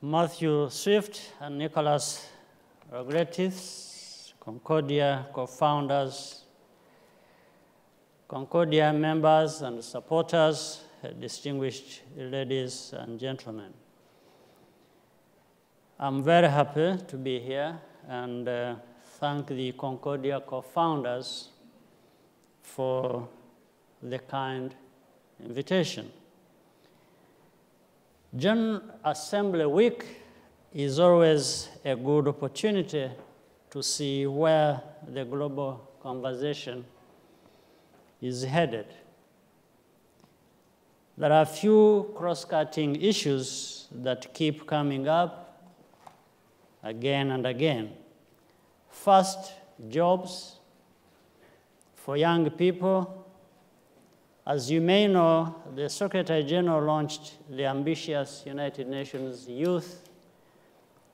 Matthew Swift and Nicholas Rogretis, Concordia co-founders, Concordia members and supporters, distinguished ladies and gentlemen. I'm very happy to be here and thank the Concordia co-founders for the kind invitation. General Assembly Week is always a good opportunity to see where the global conversation is headed. There are a few cross-cutting issues that keep coming up again and again. First, jobs for young people. As you may know, the Secretary General launched the ambitious United Nations Youth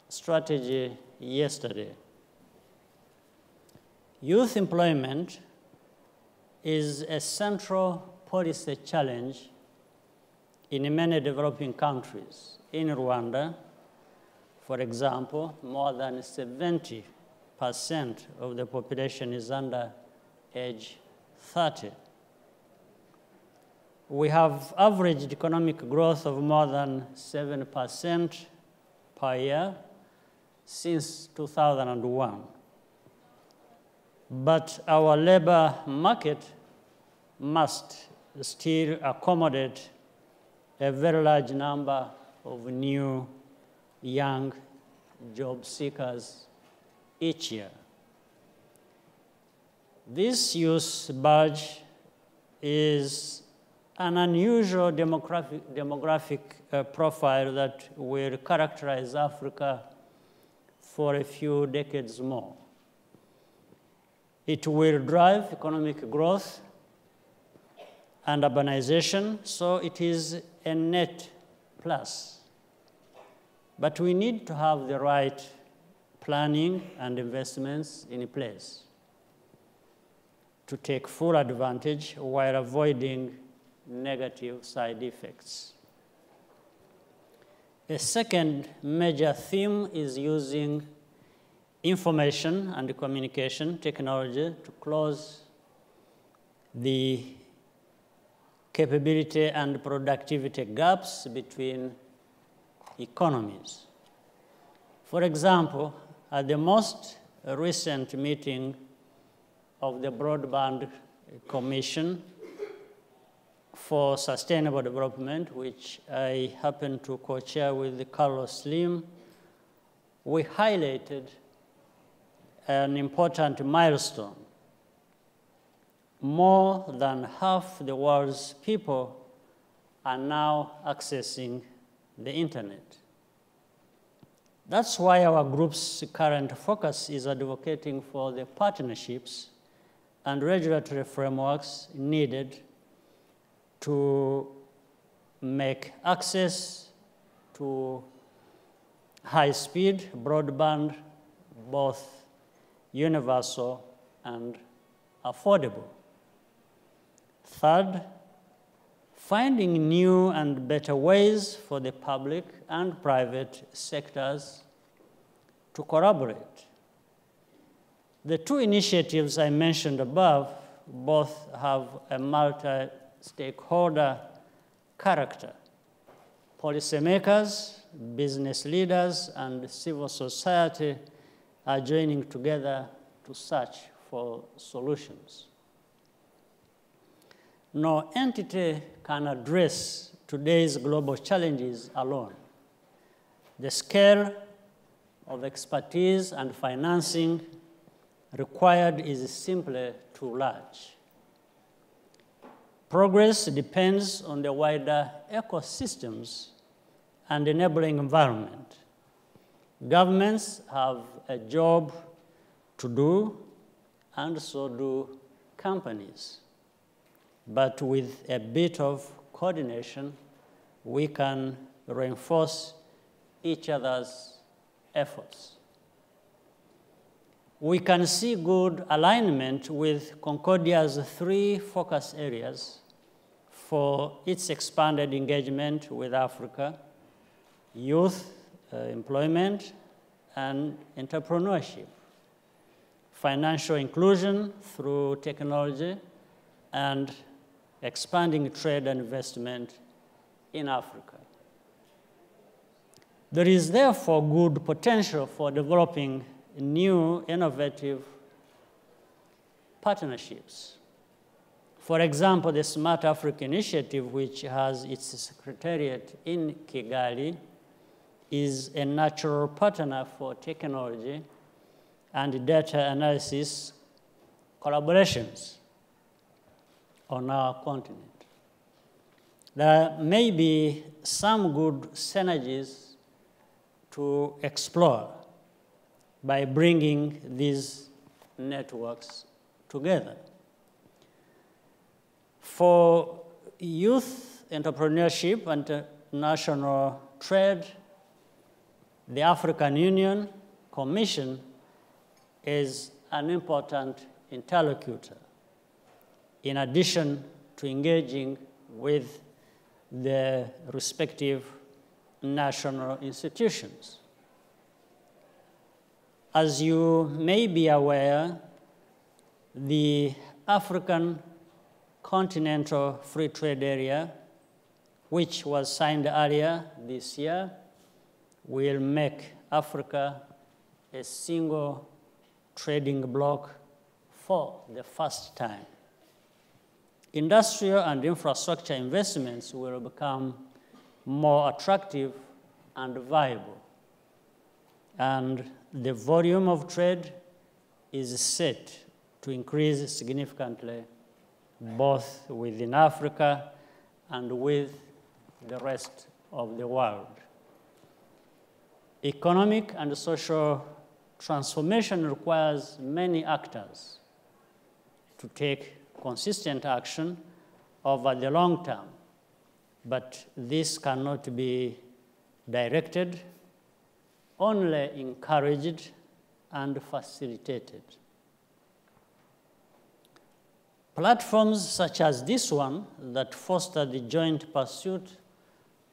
Strategy yesterday. Youth employment is a central policy challenge in many developing countries. In Rwanda, for example, more than 70% of the population is under age 30. We have averaged economic growth of more than 7% per year since 2001. But our labor market must still accommodate a very large number of new young job seekers each year. This youth bulge is an unusual demographic profile that will characterize Africa for a few decades more. It will drive economic growth and urbanization, so it is a net plus. But we need to have the right planning and investments in place to take full advantage while avoiding negative side effects. A second major theme is using information and communication technology to close the capability and productivity gaps between economies. For example, at the most recent meeting of the Broadband Commission for Sustainable Development, which I happen to co-chair with Carlos Slim, we highlighted an important milestone. More than half the world's people are now accessing the internet. That's why our group's current focus is advocating for the partnerships and regulatory frameworks needed to make access to high-speed broadband both universal and affordable. Third, finding new and better ways for the public and private sectors to collaborate. The two initiatives I mentioned above both have a multi-stakeholder character. Policymakers, business leaders, and civil society are joining together to search for solutions. No entity can address today's global challenges alone. The scale of expertise and financing required is simply too large. Progress depends on the wider ecosystems and enabling environment. Governments have a job to do, and so do companies. But with a bit of coordination, we can reinforce each other's efforts. We can see good alignment with Concordia's three focus areas for its expanded engagement with Africa: youth, employment and entrepreneurship, financial inclusion through technology, and expanding trade and investment in Africa. There is therefore good potential for developing new innovative partnerships. For example, the Smart Africa Initiative, which has its secretariat in Kigali, is a natural partner for technology and data analysis collaborations on our continent. There may be some good synergies to explore by bringing these networks together. For youth entrepreneurship and international trade, the African Union Commission is an important interlocutor, in addition to engaging with the respective national institutions. As you may be aware, the African Continental Free Trade Area, which was signed earlier this year, will make Africa a single trading bloc for the first time. Industrial and infrastructure investments will become more attractive and viable. And the volume of trade is set to increase significantly, both within Africa and with the rest of the world. Economic and social transformation requires many actors to take consistent action over the long term, but this cannot be directed, only encouraged and facilitated. Platforms such as this one that foster the joint pursuit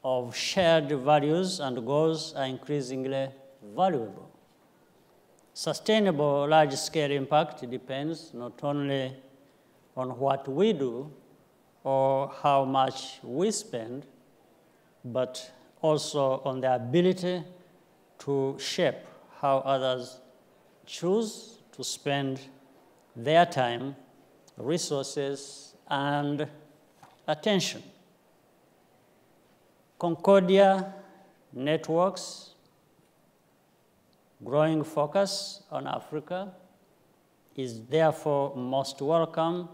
of shared values and goals are increasingly valuable. Sustainable large-scale impact depends not only on what we do or how much we spend, but also on the ability to shape how others choose to spend their time, resources, and attention. Concordia networks growing focus on Africa is therefore most welcome,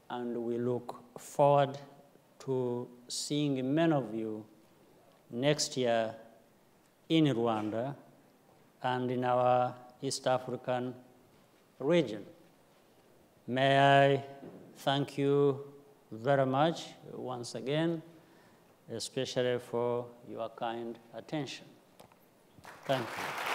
and we look forward to seeing many of you next year in Rwanda and in our East African region. May I thank you very much once again, especially for your kind attention. Thank you.